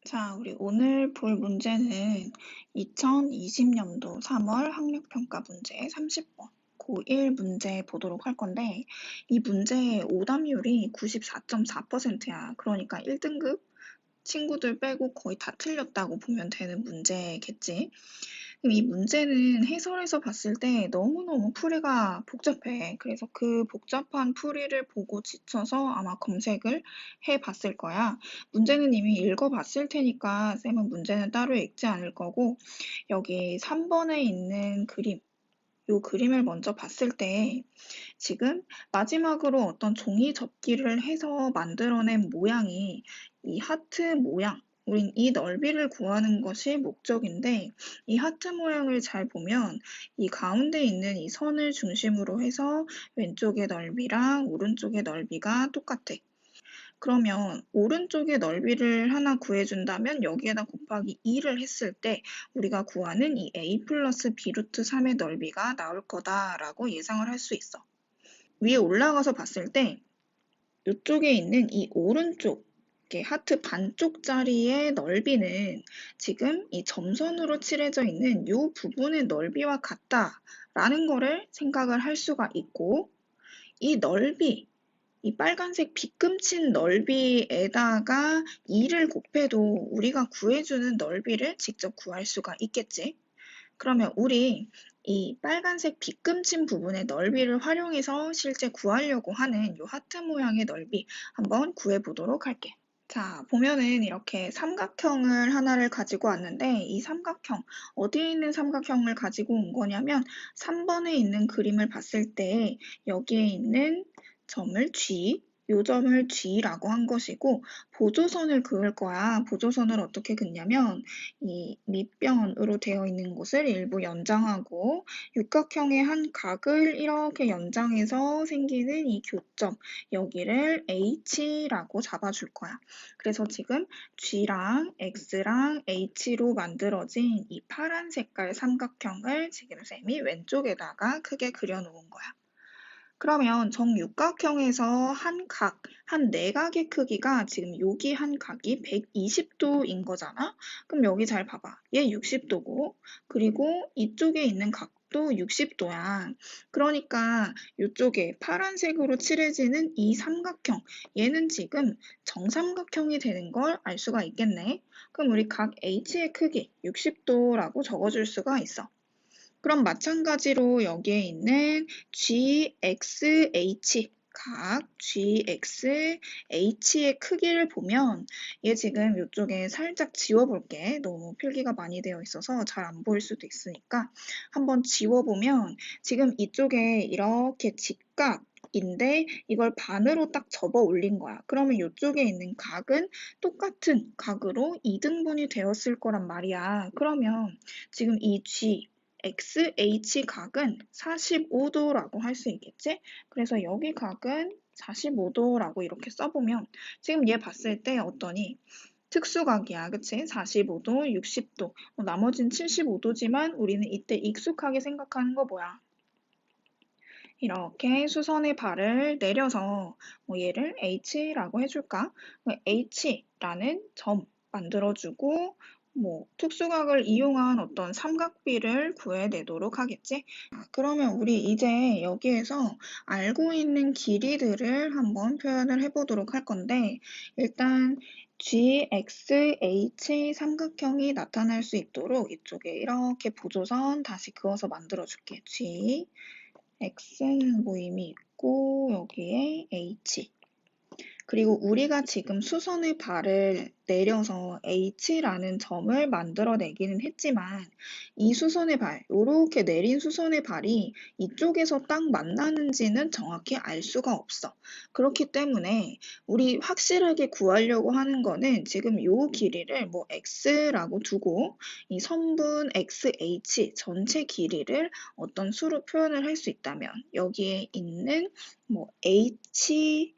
자, 우리 오늘 볼 문제는 2020년도 3월 학력평가 문제 30번 고1 문제 보도록 할 건데, 이 문제의 오답률이 94.4%야. 그러니까 1등급 친구들 빼고 거의 다 틀렸다고 보면 되는 문제겠지. 그럼 이 문제는 해설에서 봤을 때 너무너무 풀이가 복잡해. 그래서 그 복잡한 풀이를 보고 지쳐서 아마 검색을 해봤을 거야. 문제는 이미 읽어봤을 테니까 쌤은 문제는 따로 읽지 않을 거고, 여기 3번에 있는 그림, 요 그림을 먼저 봤을 때 지금 마지막으로 어떤 종이 접기를 해서 만들어낸 모양이 이 하트 모양, 우린 이 넓이를 구하는 것이 목적인데, 이 하트 모양을 잘 보면 이 가운데 있는 이 선을 중심으로 해서 왼쪽의 넓이랑 오른쪽의 넓이가 똑같아. 그러면 오른쪽의 넓이를 하나 구해준다면 여기에다 곱하기 2를 했을 때 우리가 구하는 이 a 플러스 b 루트 3의 넓이가 나올 거다라고 예상을 할 수 있어. 위에 올라가서 봤을 때 이쪽에 있는 이 오른쪽 하트 반쪽짜리의 넓이는 지금 이 점선으로 칠해져 있는 이 부분의 넓이와 같다라는 거를 생각을 할 수가 있고, 이 넓이, 이 빨간색 빗금친 넓이에다가 2를 곱해도 우리가 구해주는 넓이를 직접 구할 수가 있겠지. 그러면 우리 이 빨간색 빗금친 부분의 넓이를 활용해서 실제 구하려고 하는 이 하트 모양의 넓이 한번 구해보도록 할게. 자, 보면은 이렇게 삼각형을 하나를 가지고 왔는데, 이 삼각형, 어디에 있는 삼각형을 가지고 온 거냐면 3번에 있는 그림을 봤을 때 여기에 있는 점을 G, 요 점을 G라고 한 것이고, 보조선을 그을 거야. 보조선을 어떻게 긋냐면 이 밑변으로 되어 있는 곳을 일부 연장하고 육각형의 한 각을 이렇게 연장해서 생기는 이 교점, 여기를 H라고 잡아줄 거야. 그래서 지금 G랑 X랑 H로 만들어진 이 파란 색깔 삼각형을 지금 쌤이 왼쪽에다가 크게 그려놓은 거야. 그러면 정육각형에서 한 각, 한 내각의 크기가 지금 여기 한 각이 120도인 거잖아? 그럼 여기 잘 봐봐. 얘 60도고, 그리고 이쪽에 있는 각도 60도야. 그러니까 이쪽에 파란색으로 칠해지는 이 삼각형, 얘는 지금 정삼각형이 되는 걸 알 수가 있겠네. 그럼 우리 각 H의 크기 60도라고 적어줄 수가 있어. 그럼 마찬가지로 여기에 있는 GXH, 각 GXH의 크기를 보면 얘 지금 이쪽에 살짝 지워볼게. 너무 필기가 많이 되어 있어서 잘 안 보일 수도 있으니까 한번 지워보면 지금 이쪽에 이렇게 직각인데 이걸 반으로 딱 접어 올린 거야. 그러면 이쪽에 있는 각은 똑같은 각으로 2등분이 되었을 거란 말이야. 그러면 지금 이 G, XH 각은 45도라고 할 수 있겠지? 그래서 여기 각은 45도라고 이렇게 써보면 지금 얘 봤을 때 어떠니? 특수각이야, 그치? 45도, 60도, 나머지는 75도지만 우리는 이때 익숙하게 생각하는 거 뭐야? 이렇게 수선의 발을 내려서 얘를 H라고 해줄까? H라는 점 만들어주고 특수각을 이용한 어떤 삼각비를 구해내도록 하겠지? 그러면 우리 이제 여기에서 알고 있는 길이들을 한번 표현을 해보도록 할 건데, 일단 GXH 삼각형이 나타날 수 있도록 이쪽에 이렇게 보조선 다시 그어서 만들어줄게. X는 모임이 있고 여기에 H, 그리고 우리가 지금 수선의 발을 내려서 H라는 점을 만들어내기는 했지만 이 수선의 발, 이렇게 내린 수선의 발이 이쪽에서 딱 만나는지는 정확히 알 수가 없어. 그렇기 때문에 우리 확실하게 구하려고 하는 거는 지금 이 길이를 X라고 두고 이 선분 XH 전체 길이를 어떤 수로 표현을 할 수 있다면 여기에 있는 H,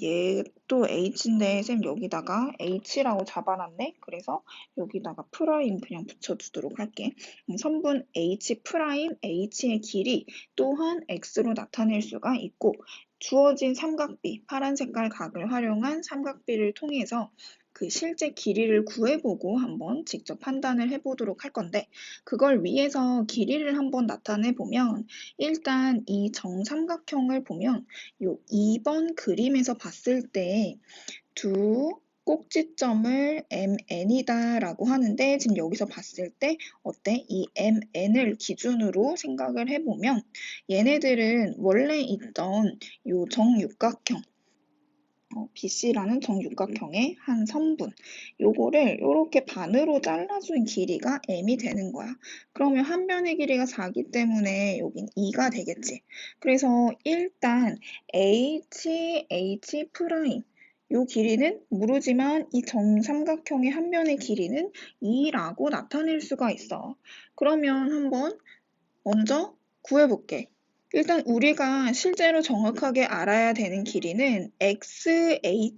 얘도 H인데 쌤 여기다가 H라고 잡아놨네. 그래서 여기다가 프라임 그냥 붙여주도록 할게. 선분 H 프라임 H의 길이 또한 X로 나타낼 수가 있고, 주어진 삼각비, 파란 색깔 각을 활용한 삼각비를 통해서 그 실제 길이를 구해보고 한번 직접 판단을 해보도록 할 건데, 그걸 위해서 길이를 한번 나타내보면, 일단 이 정삼각형을 보면 요 2번 그림에서 봤을 때 두 꼭지점을 MN이다 라고 하는데, 지금 여기서 봤을 때 어때? 이 MN을 기준으로 생각을 해보면 얘네들은 원래 있던 요 정육각형, BC라는 정육각형의 한 선분, 요거를 요렇게 반으로 잘라준 길이가 M이 되는 거야. 그러면 한 변의 길이가 4기 때문에 여긴 2가 되겠지. 그래서 일단 H 프라임, 요 길이는 모르지만 이 정삼각형의 한 변의 길이는 2라고 나타낼 수가 있어. 그러면 한번 먼저 구해볼게. 일단 우리가 실제로 정확하게 알아야 되는 길이는 XH의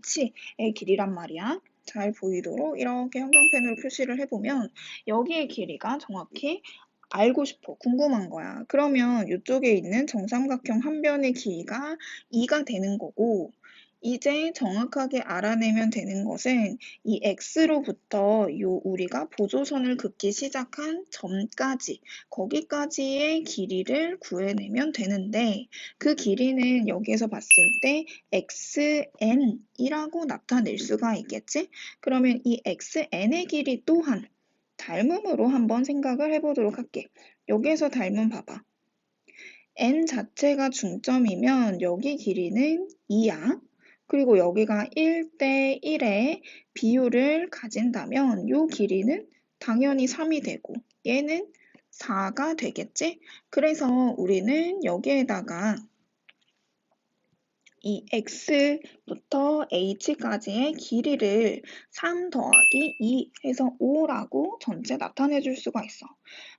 길이란 말이야. 잘 보이도록 이렇게 형광펜으로 표시를 해보면 여기의 길이가 정확히 알고 싶어, 궁금한 거야. 그러면 이쪽에 있는 정삼각형 한 변의 길이가 2가 되는 거고, 이제 정확하게 알아내면 되는 것은 이 x로부터 요 우리가 보조선을 긋기 시작한 점까지, 거기까지의 길이를 구해내면 되는데, 그 길이는 여기에서 봤을 때 xn이라고 나타낼 수가 있겠지? 그러면 이 xn의 길이 또한 닮음으로 한번 생각을 해보도록 할게. 여기에서 닮음 봐봐. n 자체가 중점이면 여기 길이는 2야. 그리고 여기가 1대 1의 비율을 가진다면 이 길이는 당연히 3이 되고 얘는 4가 되겠지? 그래서 우리는 여기에다가 이 x부터 h까지의 길이를 3 더하기 2 해서 5라고 전체 나타내 줄 수가 있어.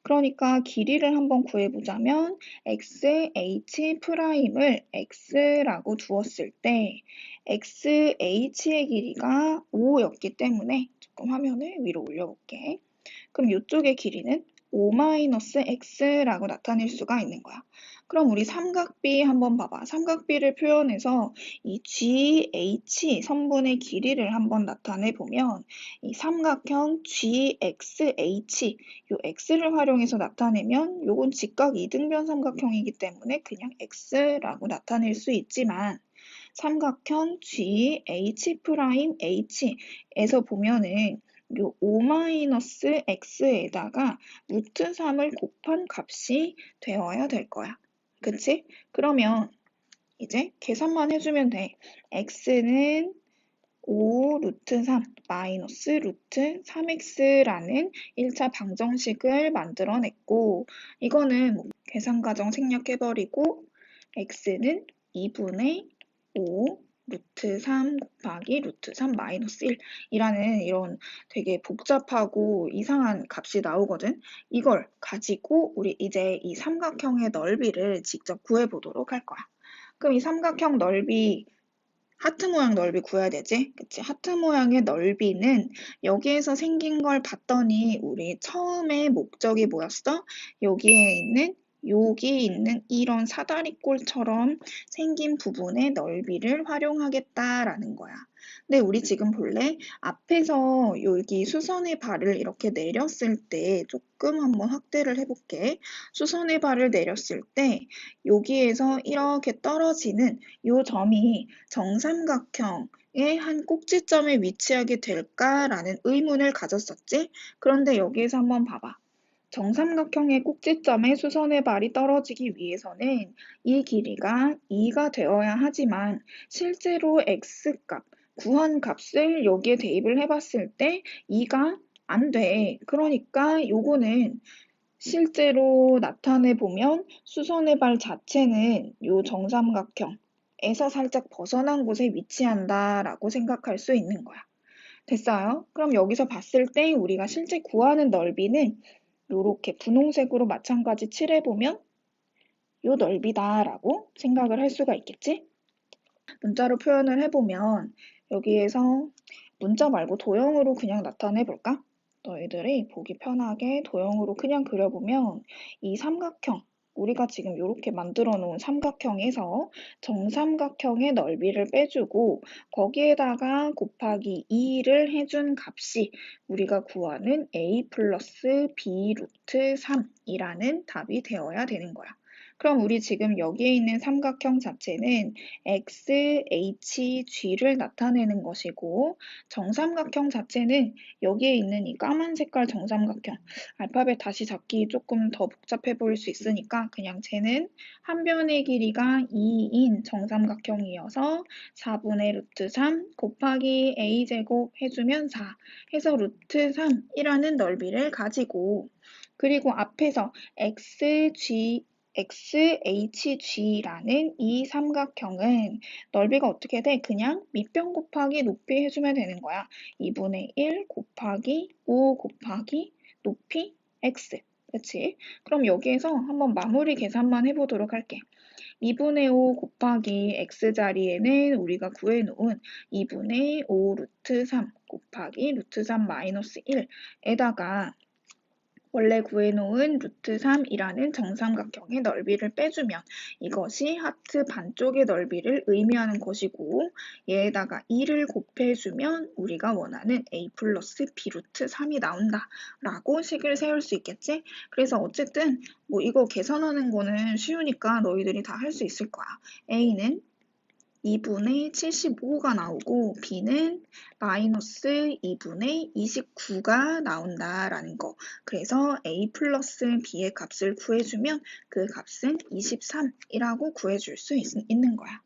그러니까 길이를 한번 구해보자면 x, h 프라임을 x라고 두었을 때 xh의 길이가 5였기 때문에 조금 화면을 위로 올려볼게. 그럼 이쪽의 길이는 5-x라고 나타낼 수가 있는 거야. 그럼 우리 삼각비 한번 봐봐. 삼각비를 표현해서 이 GH 선분의 길이를 한번 나타내 보면 이 삼각형 GXH, 요 X를 활용해서 나타내면 요건 직각 이등변 삼각형이기 때문에 그냥 X라고 나타낼 수 있지만 삼각형 GH'H에서 보면은 요 5-x에다가 루트 3을 곱한 값이 되어야 될 거야. 그치? 그러면 이제 계산만 해주면 돼. x는 5 루트 3 마이너스 루트 3x라는 1차 방정식을 만들어냈고, 이거는 뭐 계산 과정 생략해버리고 x는 2분의 5 루트 3 곱하기 루트 3 마이너스 1이라는 이런 되게 복잡하고 이상한 값이 나오거든. 이걸 가지고 우리 이제 이 삼각형의 넓이를 직접 구해보도록 할 거야. 그럼 이 삼각형 넓이, 하트 모양 넓이 구해야 되지? 그치? 하트 모양의 넓이는 여기에서 생긴 걸 봤더니 우리 처음에 목적이 뭐였어? 여기 있는 이런 사다리꼴처럼 생긴 부분의 넓이를 활용하겠다라는 거야. 근데 우리 지금 볼래? 앞에서 여기 수선의 발을 이렇게 내렸을 때 조금 한번 확대를 해볼게. 수선의 발을 내렸을 때 여기에서 이렇게 떨어지는 이 점이 정삼각형의 한 꼭지점에 위치하게 될까라는 의문을 가졌었지? 그런데 여기에서 한번 봐봐. 정삼각형의 꼭지점에 수선의 발이 떨어지기 위해서는 이 길이가 2가 되어야 하지만 실제로 x값, 구한 값을 여기에 대입을 해봤을 때 2가 안 돼. 그러니까 요거는 실제로 나타내보면 수선의 발 자체는 요 정삼각형에서 살짝 벗어난 곳에 위치한다라고 생각할 수 있는 거야. 됐어요? 그럼 여기서 봤을 때 우리가 실제 구하는 넓이는 요렇게 분홍색으로 마찬가지 칠해보면 요 넓이다라고 생각을 할 수가 있겠지? 문자로 표현을 해보면 여기에서 문자 말고 도형으로 그냥 나타내볼까? 너희들이 보기 편하게 도형으로 그냥 그려보면 이 삼각형 우리가 지금 이렇게 만들어 놓은 삼각형에서 정삼각형의 넓이를 빼주고 거기에다가 곱하기 2를 해준 값이 우리가 구하는 a 플러스 b 루트 3이라는 답이 되어야 되는 거야. 그럼 우리 지금 여기에 있는 삼각형 자체는 x, h, g를 나타내는 것이고 정삼각형 자체는 여기에 있는 이 까만 색깔 정삼각형 알파벳 다시 잡기 조금 더 복잡해 보일 수 있으니까 그냥 쟤는 한 변의 길이가 2인 정삼각형이어서 4분의 루트 3 곱하기 a제곱 해주면 4 해서 루트 3이라는 넓이를 가지고 그리고 앞에서 XHG라는 이 삼각형은 넓이가 어떻게 돼? 그냥 밑변 곱하기 높이 해주면 되는 거야. 2분의 1 곱하기 5 곱하기 높이 x. 그치? 그럼 여기에서 한번 마무리 계산만 해보도록 할게. 2분의 5 곱하기 x 자리에는 우리가 구해놓은 2분의 5 루트 3 곱하기 루트 3 마이너스 1에다가 원래 구해놓은 루트 3이라는 정삼각형의 넓이를 빼주면 이것이 하트 반쪽의 넓이를 의미하는 것이고 얘에다가 2를 곱해주면 우리가 원하는 a 플러스 b 루트 3이 나온다 라고 식을 세울 수 있겠지? 그래서 어쨌든 뭐 이거 계산하는 거는 쉬우니까 너희들이 다 할 수 있을 거야. a는 2분의 75가 나오고 b는 마이너스 2분의 29가 나온다라는 거. 그래서 a 플러스 b의 값을 구해주면 그 값은 23이라고 구해줄 수 있는 거야.